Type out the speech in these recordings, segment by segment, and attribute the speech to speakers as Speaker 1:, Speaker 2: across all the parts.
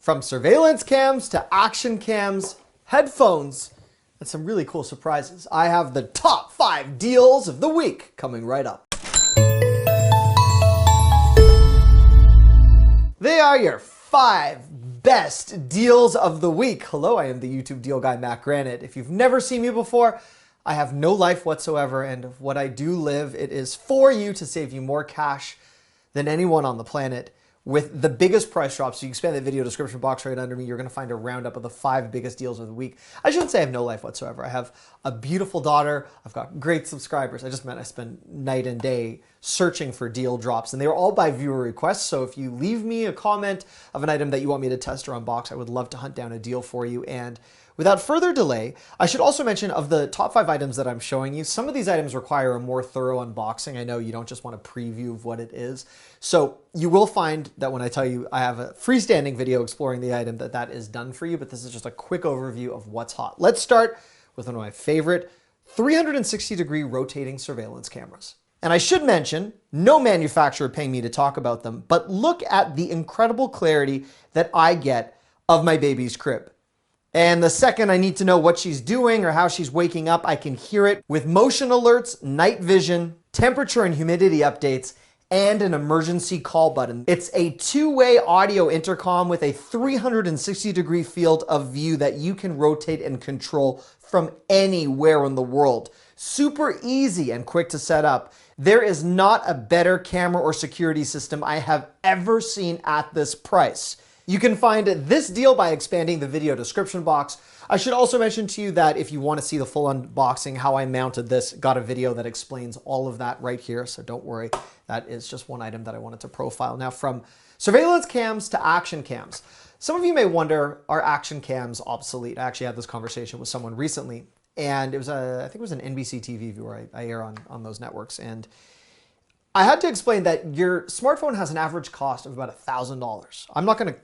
Speaker 1: From surveillance cams to action cams, headphones, and some really cool surprises. I have the top 5 deals of the week coming right up. They are your 5 best deals of the week. Hello, I am the YouTube deal guy, Matt Granite. If you've never seen me before, I have no life whatsoever, and of what I do live, it is for you to save you more cash than anyone on the planet with the biggest price drops. So you can expand that video description box right under me. You're going to find a roundup of the 5 biggest deals of the week. I shouldn't say I have no life whatsoever. I have a beautiful daughter. I've got great subscribers. I just meant I spend night and day searching for deal drops, and they are all by viewer request. So if you leave me a comment of an item that you want me to test or unbox, I would love to hunt down a deal for you. And without further delay, I should also mention of the top 5 items that I'm showing you, some of these items require a more thorough unboxing. I know you don't just want a preview of what it is. So you will find that when I tell you I have a freestanding video exploring the item, that is done for you, but this is just a quick overview of what's hot. Let's start with one of my favorite 360-degree rotating surveillance cameras. And I should mention, no manufacturer paying me to talk about them, but look at the incredible clarity that I get of my baby's crib. And the second I need to know what she's doing or how she's waking up, I can hear it with motion alerts, night vision, temperature and humidity updates, and an emergency call button. It's a 2-way audio intercom with a 360-degree field of view that you can rotate and control from anywhere in the world. Super easy and quick to set up. There is not a better camera or security system I have ever seen at this price. You can find this deal by expanding the video description box. I should also mention to you that if you want to see the full unboxing, how I mounted this, got a video that explains all of that right here, so don't worry. That is just one item that I wanted to profile. Now, from surveillance cams to action cams. Some of you may wonder, are action cams obsolete? I actually had this conversation with someone recently, and it was I think it was an NBC TV viewer. I air on those networks, and I had to explain that your smartphone has an average cost of about $1,000. I'm not going to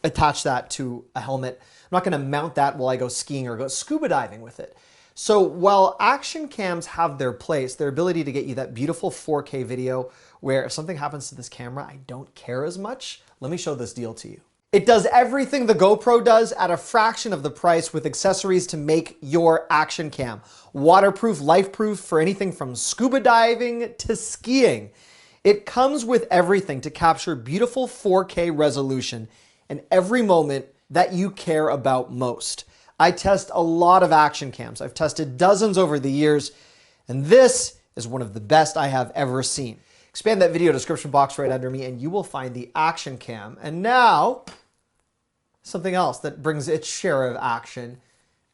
Speaker 1: attach that to a helmet. I'm not going to mount that while I go skiing or go scuba diving with it. So while action cams have their place, their ability to get you that beautiful 4K video where if something happens to this camera, I don't care as much. Let me show this deal to you. It does everything the GoPro does at a fraction of the price with accessories to make your action cam waterproof, life-proof for anything from scuba diving to skiing. It comes with everything to capture beautiful 4K resolution in every moment that you care about most. I test a lot of action cams. I've tested dozens over the years, and this is one of the best I have ever seen. Expand that video description box right under me and you will find the action cam. And now, something else that brings its share of action,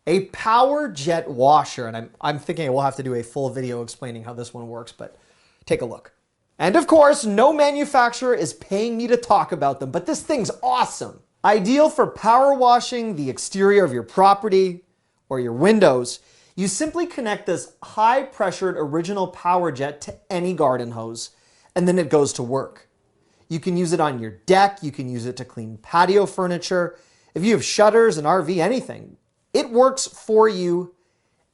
Speaker 1: a power jet washer. And I'm thinking I will have to do a full video explaining how this one works, but take a look. And of course, no manufacturer is paying me to talk about them, but this thing's awesome. Ideal for power washing the exterior of your property or your windows. You simply connect this high-pressured original power jet to any garden hose, and then it goes to work. You can use it on your deck. You can use it to clean patio furniture. If you have shutters, an RV, anything, it works for you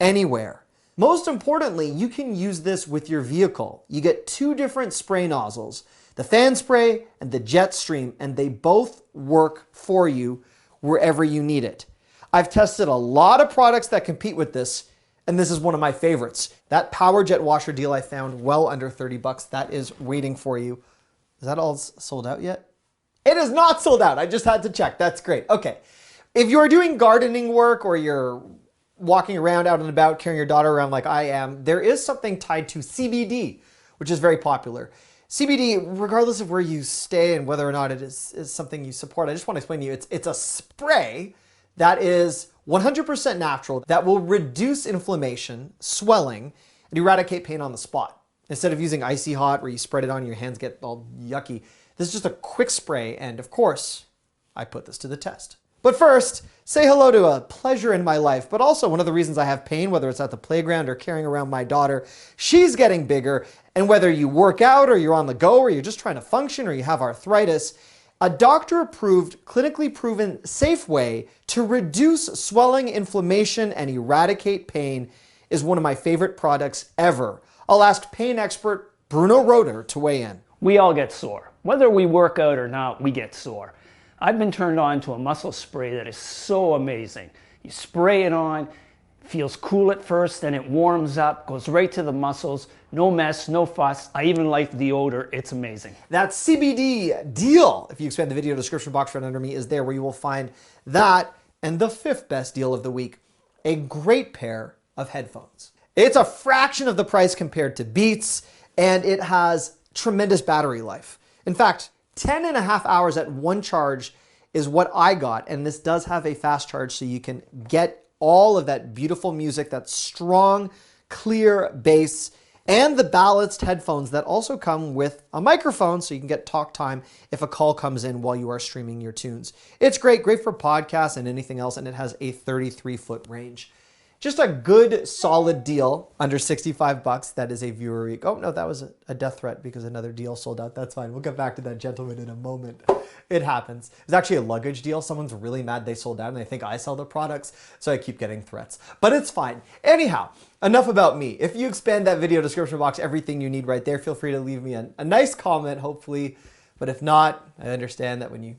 Speaker 1: anywhere. Most importantly, you can use this with your vehicle. You get 2 different spray nozzles, the fan spray and the jet stream, and they both work for you wherever you need it. I've tested a lot of products that compete with this, and this is one of my favorites. That power jet washer deal I found well under 30 bucks. That is waiting for you. Is that all sold out yet? It is not sold out. I just had to check. That's great. Okay. If you're doing gardening work or you're walking around out and about, carrying your daughter around like I am, there is something tied to CBD, which is very popular. CBD, regardless of where you stay and whether or not it is something you support, I just want to explain to you, it's a spray that is 100% natural that will reduce inflammation, swelling, and eradicate pain on the spot. Instead of using icy hot where you spread it on and your hands get all yucky, this is just a quick spray, and of course, I put this to the test. But first, say hello to a pleasure in my life, but also one of the reasons I have pain, whether it's at the playground or carrying around my daughter. She's getting bigger, and whether you work out or you're on the go or you're just trying to function or you have arthritis, a doctor-approved, clinically proven, safe way to reduce swelling, inflammation, and eradicate pain is one of my favorite products ever. I'll ask pain expert Bruno Roeder to weigh in.
Speaker 2: We all get sore. Whether we work out or not, we get sore. I've been turned on to a muscle spray that is so amazing. You spray it on, feels cool at first, then it warms up, goes right to the muscles, no mess, no fuss. I even like the odor, it's amazing.
Speaker 1: That CBD deal, if you expand the video description box right under me, is there where you will find that and the 5th best deal of the week, a great pair of headphones. It's a fraction of the price compared to Beats, and it has tremendous battery life. In fact, 10.5 hours at one charge is what I got, and this does have a fast charge so you can get all of that beautiful music, that strong, clear bass, and the balanced headphones that also come with a microphone so you can get talk time if a call comes in while you are streaming your tunes. It's great for podcasts and anything else, and it has a 33-foot range. Just a good, solid deal under 65 bucks. That is a viewer week. Oh no, that was a death threat because another deal sold out. That's fine. We'll get back to that gentleman in a moment. It happens. It's actually a luggage deal. Someone's really mad they sold out and they think I sell the products, so I keep getting threats. But it's fine. Anyhow, enough about me. If you expand that video description box, everything you need right there, feel free to leave me a nice comment, hopefully. But if not, I understand that when you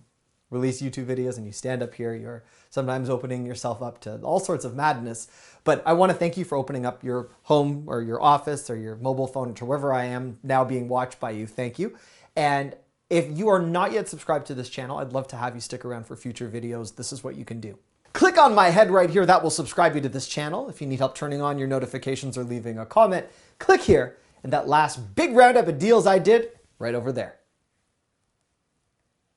Speaker 1: release YouTube videos and you stand up here, you're sometimes opening yourself up to all sorts of madness. But I want to thank you for opening up your home or your office or your mobile phone to wherever I am now being watched by you. Thank you. And if you are not yet subscribed to this channel, I'd love to have you stick around for future videos. This is what you can do. Click on my head right here. That will subscribe you to this channel. If you need help turning on your notifications or leaving a comment, click here. And that last big roundup of deals I did, right over there.